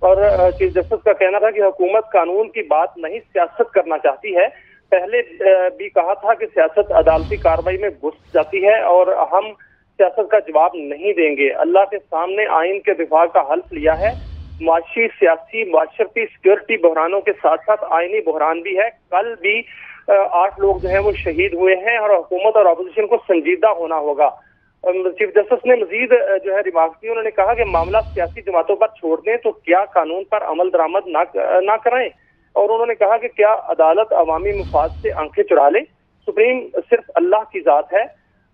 और chief justice का कहना था कि हुकूमत कानून की बात नहीं सियासत करना चाहती है। पहले भी कहा था कि सियासत अदालती कार्रवाई में घुस जाती है और हम सियासत का जवाब नहीं देंगे। अल्लाह के सामने आइन के दिफा का हल्फ लिया है। मुआशी, सियासी, माशरती, सिक्योरिटी बहरानों के साथ साथ आइनी बहरान भी है। कल भी 8 लोग जो है वो शहीद हुए हैं और हुकूमत और अपोजिशन को संजीदा होना होगा। चीफ जस्टिस ने मजीद जो है रिमार्क की। उन्होंने कहा कि मामला सियासी जमातों पर छोड़ दें तो क्या कानून पर अमल दरामद ना कराएं, और उन्होंने कहा कि क्या अदालत अवामी मुफाद से आंखें चुरा ले। सुप्रीम सिर्फ अल्लाह की जात है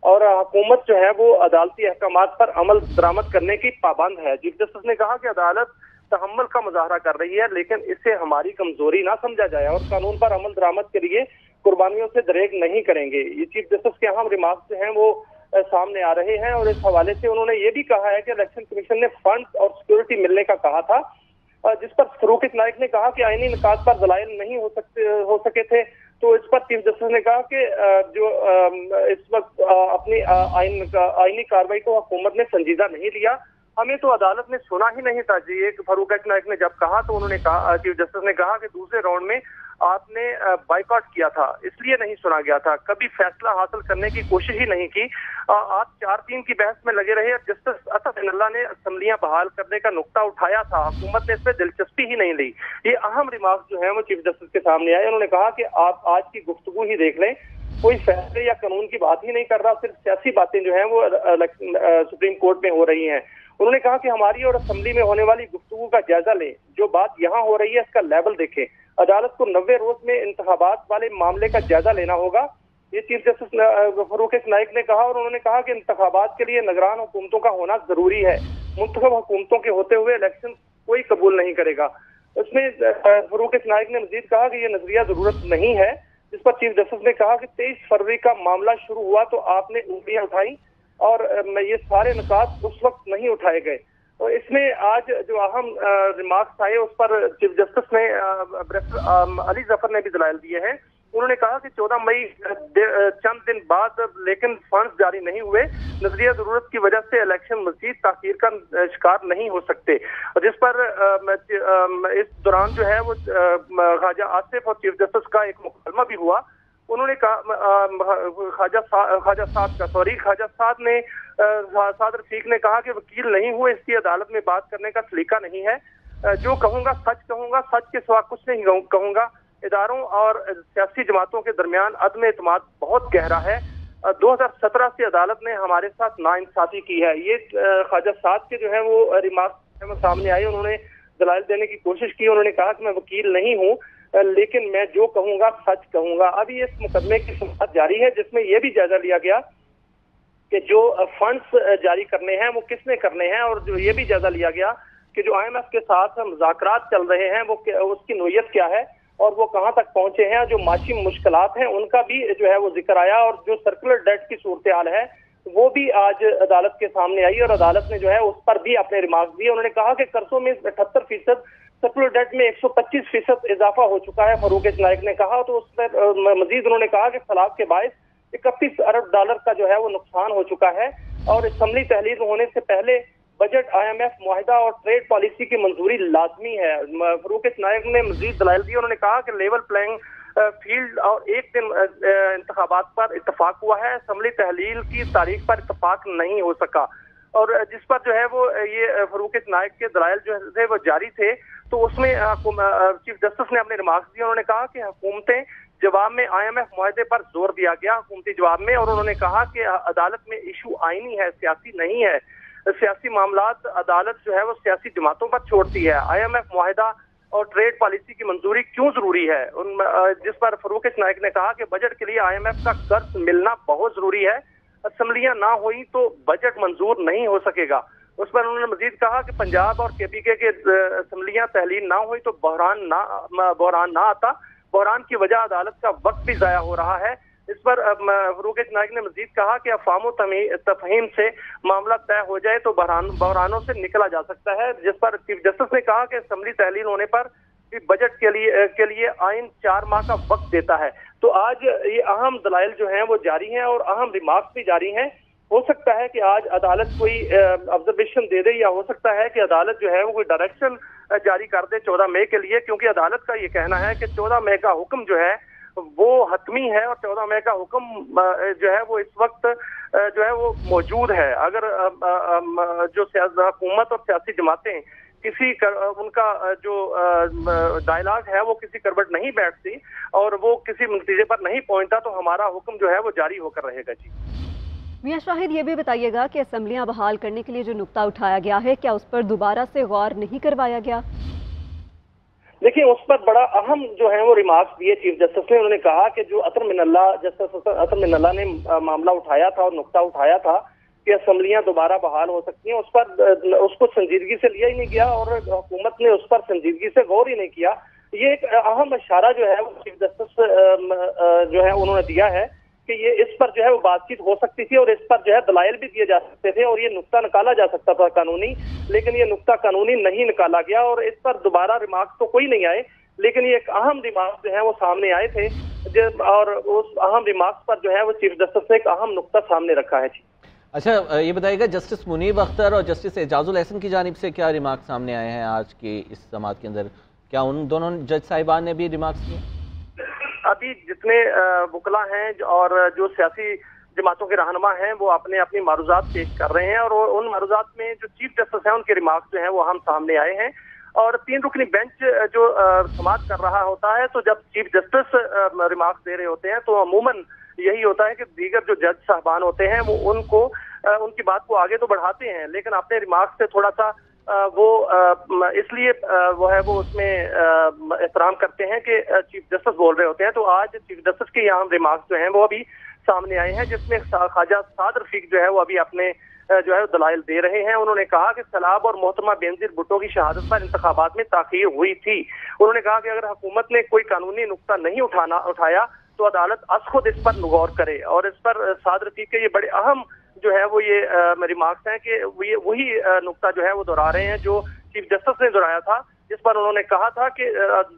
और हुकूमत जो है वो अदालती अहकामात पर अमल दरामद करने की पाबंद है। चीफ जस्टिस ने कहा कि अदालत तहम्मुल का मुजाहरा कर रही है, लेकिन इसे हमारी कमजोरी ना समझा जाए और कानून पर अमल दरामद के लिए कुर्बानियों से दरेग नहीं करेंगे। ये चीफ जस्टिस के अहम रिमार्क जो हैं वो सामने आ रहे हैं। और इस हवाले से उन्होंने ये भी कहा है कि इलेक्शन कमीशन ने फंड और सिक्योरिटी मिलने का कहा था, जिस पर फरूक इस्लाइक ने कहा कि आईनी निकात पर दलाइल नहीं हो सके थे। तो इस पर चीफ जस्टिस ने कहा कि जो इस वक्त अपनी आईनी कार्रवाई को हुकूमत ने संजीदा नहीं लिया। हमें तो अदालत ने सुना ही नहीं था जी। एक फरूक नाइक ने जब कहा तो उन्होंने कहा, चीफ जस्टिस ने कहा कि दूसरे राउंड में आपने बाइकआउट किया था, इसलिए नहीं सुना गया था। कभी फैसला हासिल करने की कोशिश ही नहीं की। आप 4-3 की बहस में लगे रहे। जस्टिस असद इनल्ला ने असम्बलियां बहाल करने का नुक्ता उठाया था, हुकूमत ने इसमें दिलचस्पी ही नहीं ली। ये अहम रिमार्क जो है वो चीफ जस्टिस के सामने आए। उन्होंने कहा कि आप आज की गुफ्तगू ही देख लें, कोई फैसले या कानून की बात ही नहीं कर रहा, सिर्फ सियासी बातें जो है वो सुप्रीम कोर्ट में हो रही हैं। उन्होंने कहा कि हमारी और असेंबली में होने वाली गुफ्तगू का जायजा लें, जो बात यहाँ हो रही है इसका लेवल देखें। अदालत को 90 रोज में इंतखाबात वाले मामले का जायजा लेना होगा, ये चीफ जस्टिस फरूक नाइक ने कहा। और उन्होंने कहा कि इंतखाबात के लिए निगरान हुकूमतों का होना जरूरी है, मुंतखब हुकूमतों के होते हुए इलेक्शन कोई कबूल नहीं करेगा। उसमें फरूक नाइक ने मजीद कहा कि ये नजरिया जरूरत नहीं है, जिस पर चीफ जस्टिस ने कहा कि 23 फरवरी का मामला शुरू हुआ तो आपने उंगलियां उठाई और ये सारे निकात उस वक्त नहीं उठाए गए। और इसमें आज जो अहम रिमार्क्स आए उस पर चीफ जस्टिस ने अली जफर ने भी दलाइल दिए हैं। उन्होंने कहा कि 14 मई चंद दिन बाद लेकिन फंड्स जारी नहीं हुए, नजरिया जरूरत की वजह से इलेक्शन मजीद ताखीर का शिकार नहीं हो सकते। जिस पर इस दौरान जो है वो ख्वाजा आसिफ और चीफ जस्टिस का एक मुकदमा भी हुआ। उन्होंने कहा ख्वाजा साद ने साद रफीक ने कहा कि वकील नहीं हुए, इसकी अदालत में बात करने का सलीका नहीं है। जो कहूंगा सच के सिवा कुछ नहीं कहूंगा। इदारों और सियासी जमातों के दरमियान अदम एतमाद बहुत गहरा है। 2017 से अदालत ने हमारे साथ नाइंसाफी की है। ये ख्वाजा साद के जो है वो रिमार्क सामने आए। उन्होंने दलाइल देने की कोशिश की। उन्होंने कहा कि मैं वकील नहीं हूँ, लेकिन मैं जो कहूंगा सच कहूंगा। अभी इस मुकदमे की सुनवाई जारी है, जिसमें यह भी जायजा लिया गया कि जो फंड्स जारी करने हैं वो किसने करने हैं, और जो ये भी जायजा लिया गया कि जो IMF के साथ मुज़ाकरात चल रहे हैं वो उसकी नोयत क्या है और वो कहां तक पहुंचे हैं। जो माशी मुश्किलात हैं उनका भी जो है वो जिक्र आया, और जो सर्कुलर डेट की सूरत हाल है वो भी आज अदालत के सामने आई और अदालत ने जो है उस पर भी अपने रिमार्क दिए। उन्होंने कहा कि कर्जों में 78%, सर्कुलर डेट में 125% इजाफा हो चुका है, फरूक नाइक ने कहा। तो उस पर मजीद उन्होंने कहा कि सलाब के बायस 31 अरब डॉलर का जो है वो नुकसान हो चुका है और असम्बली तहलील होने से पहले बजट, IMF मुआहिदा और ट्रेड पॉलिसी की मंजूरी लाजमी है। फरूक नाइक ने मजीद दलाइल दिए। उन्होंने कहा कि लेवल प्लेइंग फील्ड और एक दिन इंतखाबात पर इत्तफाक हुआ है, असम्बली तहलील की तारीख पर इत्तफाक नहीं हो सका। और जिस पर जो है वो ये फरूक नाइक के दलाइल जो थे वो जारी थे। तो उसमें चीफ जस्टिस ने अपने रिमार्क्स दिए। उन्होंने कहा कि हुकूमतें जवाब में IMF मुआहदे पर जोर दिया गया हुकूमती जवाब में, और उन्होंने कहा कि अदालत में इशू आईनी है, सियासी नहीं है। सियासी मामलात अदालत जो है वो सियासी जमातों पर छोड़ती है। IMF मुआहिदा और ट्रेड पॉलिसी की मंजूरी क्यों जरूरी है। जिस पर फरूक नाइक ने कहा कि बजट के लिए IMF का कर्ज मिलना बहुत जरूरी है, असम्बलियां ना हुई तो बजट मंजूर नहीं हो सकेगा। उस पर उन्होंने मजीद कहा कि पंजाब और KPK के असम्बलियां तहलील ना हुई तो बहरान ना आता। बहरान की वजह अदालत का वक्त भी जाया हो रहा है। इस पर फरूक नाइक ने मजीद कहा कि अफवाम तफहीम से मामला तय हो जाए तो बहरानों से निकला जा सकता है। जिस पर चीफ जस्टिस ने कहा कि असम्बली तहलील होने पर भी बजट के लिए आइन 4 माह का वक्त देता है। तो आज ये अहम दलाइल जो हैं वो जारी हैं और अहम रिमार्क्स भी जारी हैं। हो सकता है कि आज अदालत कोई ऑब्जर्वेशन दे दे, या हो सकता है कि अदालत जो है वो कोई डायरेक्शन जारी कर दे 14 मई के लिए, क्योंकि अदालत का ये कहना है कि 14 मई का हुक्म जो है वो हतमी है और 14 मई का हुक्म जो है वो इस वक्त जो है वो मौजूद है। अगर जो हुकूमत और सियासी जमातें उनका जो डायलॉग है वो किसी करवट नहीं बैठती और वो किसी नतीजे पर नहीं पहुंचता, तो हमारा हुक्म जो है वो जारी होकर रहेगा। जी मियां शाहिद, ये भी बताइएगा कि असेंबलियां बहाल करने के लिए जो नुक्ता उठाया गया है, क्या उस पर दोबारा से गौर नहीं करवाया गया? देखिए, उस पर बड़ा अहम जो है वो रिमार्क्स दिए चीफ जस्टिस ने। उन्होंने कहा कि जो जस्टिस अतर मिनल्ला ने मामला उठाया था और नुक्ता उठाया था कि असेंबलियां दोबारा बहाल हो सकती हैं, उस पर उसको संजीदगी से लिया ही नहीं गया और हुकूमत ने उस पर संजीदगी से गौर ही नहीं किया। ये एक अहम इशारा जो है वो चीफ जस्टिस जो है उन्होंने दिया है कि ये इस पर जो है वो बातचीत हो सकती थी और इस पर जो है दलाइल भी दिए जा सकते थे और ये नुक्ता निकाला जा सकता था कानूनी, लेकिन ये नुक्ता कानूनी नहीं निकाला गया और इस पर दोबारा रिमार्क्स तो कोई नहीं आए, लेकिन ये एक अहम रिमार्क्स जो है वो सामने आए थे और उस अहम रिमार्क्स पर जो है वो चीफ जस्टिस ने एक अहम नुक्ता सामने रखा है। जी अच्छा, ये बताइएगा जस्टिस मुनीब अख्तर और जस्टिस एजाजुल एहसन की जानिब से क्या रिमार्क सामने आए हैं आज की इस समात के अंदर? क्या उन दोनों जज साहिबान ने भी रिमार्क्स किए? अभी जितने वकला हैं और जो सियासी जमातों के रहनुमा हैं वो अपने अपनी मारूजात पेश कर रहे हैं और उन मारूजात में जो चीफ जस्टिस हैं उनके रिमार्क्स जो हैं वो हम सामने आए हैं। और 3 रुकनी बेंच जो समाअत कर रहा होता है, तो जब चीफ जस्टिस रिमार्क्स दे रहे होते हैं तो अमूमन यही होता है कि दीगर जो जज साहबान होते हैं वो उनकी बात को आगे तो बढ़ाते हैं, लेकिन अपने रिमार्क्स से थोड़ा सा वो इसलिए वो है वो उसमें एहतराम करते हैं कि चीफ जस्टिस बोल रहे होते हैं। तो आज चीफ जस्टिस के यहाँ रिमार्क्स जो हैं वो अभी सामने आए हैं, जिसमें ख्वाजा साद रफीक जो है वो अभी अपने जो है दलाइल दे रहे हैं। उन्होंने कहा कि सलाब और मोहतरमा बेनजीर भुट्टो की शहादत पर इंतखाबात में ताखीर हुई थी। उन्होंने कहा कि अगर हुकूमत ने कोई कानूनी नुक्ता नहीं उठाया तो अदालत खुद इस पर गौर करे। और इस पर साद रफीक के ये बड़े अहम जो है वो ये रिमार्क्स हैं कि वही नुक्ता जो है वो दोहरा रहे हैं जो चीफ जस्टिस ने दोहराया था, जिस पर उन्होंने कहा था कि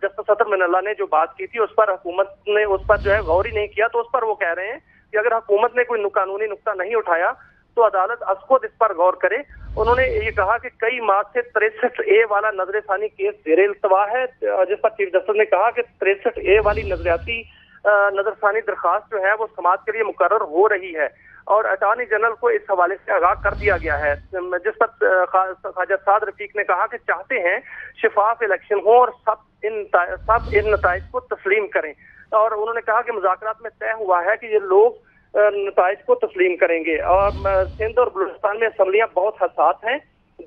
जस्टिस अतर मिनल्ला ने जो बात की थी उस पर हुकूमत ने उस पर जो है गौर ही नहीं किया। तो उस पर वो कह रहे हैं कि अगर हुकूमत ने कोई कानूनी नुक्ता नहीं उठाया तो अदालत खुद इस पर गौर करे। उन्होंने ये कहा कि कई माह से 63A वाला नजरसानी केस जेरे इल्तवा है, जिस पर चीफ जस्टिस ने कहा कि 63A वाली नजरसानी दरखास्त जो है वो समाअत के लिए मुकर्रर हो रही है और अटॉर्नी जनरल को इस हवाले से आगाह कर दिया गया है, जिस पर ख्वाजा साद रफीक ने कहा कि चाहते हैं शिफाफ इलेक्शन हो और सब इन नताइज को तस्लीम करें। और उन्होंने कहा कि मुज़ाकरात में तय हुआ है कि ये लोग नताइज को तस्लीम करेंगे। और सिंध और बलूचिस्तान में असम्बलियां बहुत हसास हैं,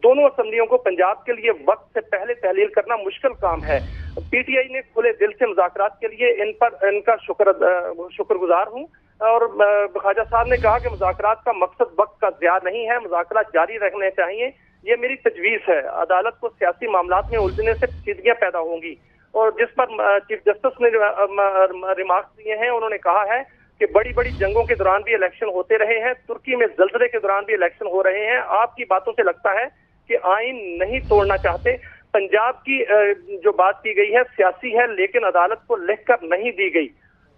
दोनों असम्बलियों को पंजाब के लिए वक्त से पहले तहलील करना मुश्किल काम है। PTI ने खुले दिल से मुज़ाकरात के लिए इनका शुक्रगुजार हूँ। और ख्वाजा साहब ने कहा कि मुज़ाकरात का मकसद वक्त का ज़िया नहीं है, मुज़ाकरात जारी रखने चाहिए, ये मेरी तजवीज़ है। अदालत को सियासी मामलात में उलझने से पेचीदगियां पैदा होंगी। और जिस पर चीफ जस्टिस ने रिमार्क्स दिए हैं, उन्होंने कहा है कि बड़ी बड़ी जंगों के दौरान भी इलेक्शन होते रहे हैं, तुर्की में जल्जले के दौरान भी इलेक्शन हो रहे हैं। आपकी बातों से लगता है कि आइन नहीं तोड़ना चाहते। पंजाब की जो बात की गई है सियासी है, लेकिन अदालत को लिखकर नहीं दी गई।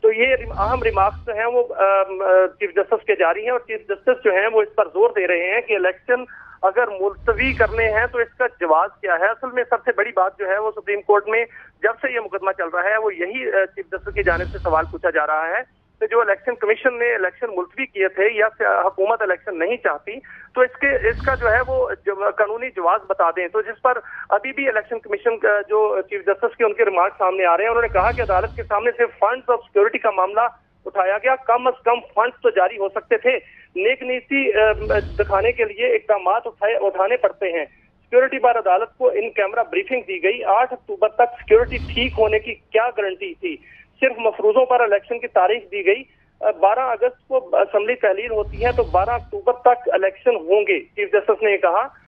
तो ये अहम रिमार्क्स जो हैं वो चीफ जस्टिस के जारी हैं और चीफ जस्टिस जो हैं वो इस पर जोर दे रहे हैं कि इलेक्शन अगर मुलतवी करने हैं तो इसका जवाब क्या है। असल में सबसे बड़ी बात जो है वो सुप्रीम कोर्ट में जब से ये मुकदमा चल रहा है वो यही चीफ जस्टिस की जानिब से सवाल पूछा जा रहा है कि जो इलेक्शन कमीशन ने इलेक्शन मुलतवी किए थे या हुकूमत इलेक्शन नहीं चाहती तो इसका जो है वो कानूनी जवाब बता दें। तो जिस पर अभी भी इलेक्शन कमीशन का जो चीफ जस्टिस के उनके रिमार्क सामने आ रहे हैं, उन्होंने कहा कि अदालत के सामने सिर्फ फंड्स ऑफ सिक्योरिटी का मामला उठाया गया, कम अज कम फंड्स तो जारी हो सकते थे। नेक नीति दिखाने के लिए इकदाम उठाने पड़ते हैं। सिक्योरिटी पर अदालत को इन कैमरा ब्रीफिंग दी गई। 8 अक्टूबर तक सिक्योरिटी ठीक होने की क्या गारंटी थी? सिर्फ मफरूजों पर इलेक्शन की तारीख दी गई। 12 अगस्त को असेंबली तहलील होती है तो 12 अक्टूबर तक इलेक्शन होंगे। चीफ जस्टिस ने कहा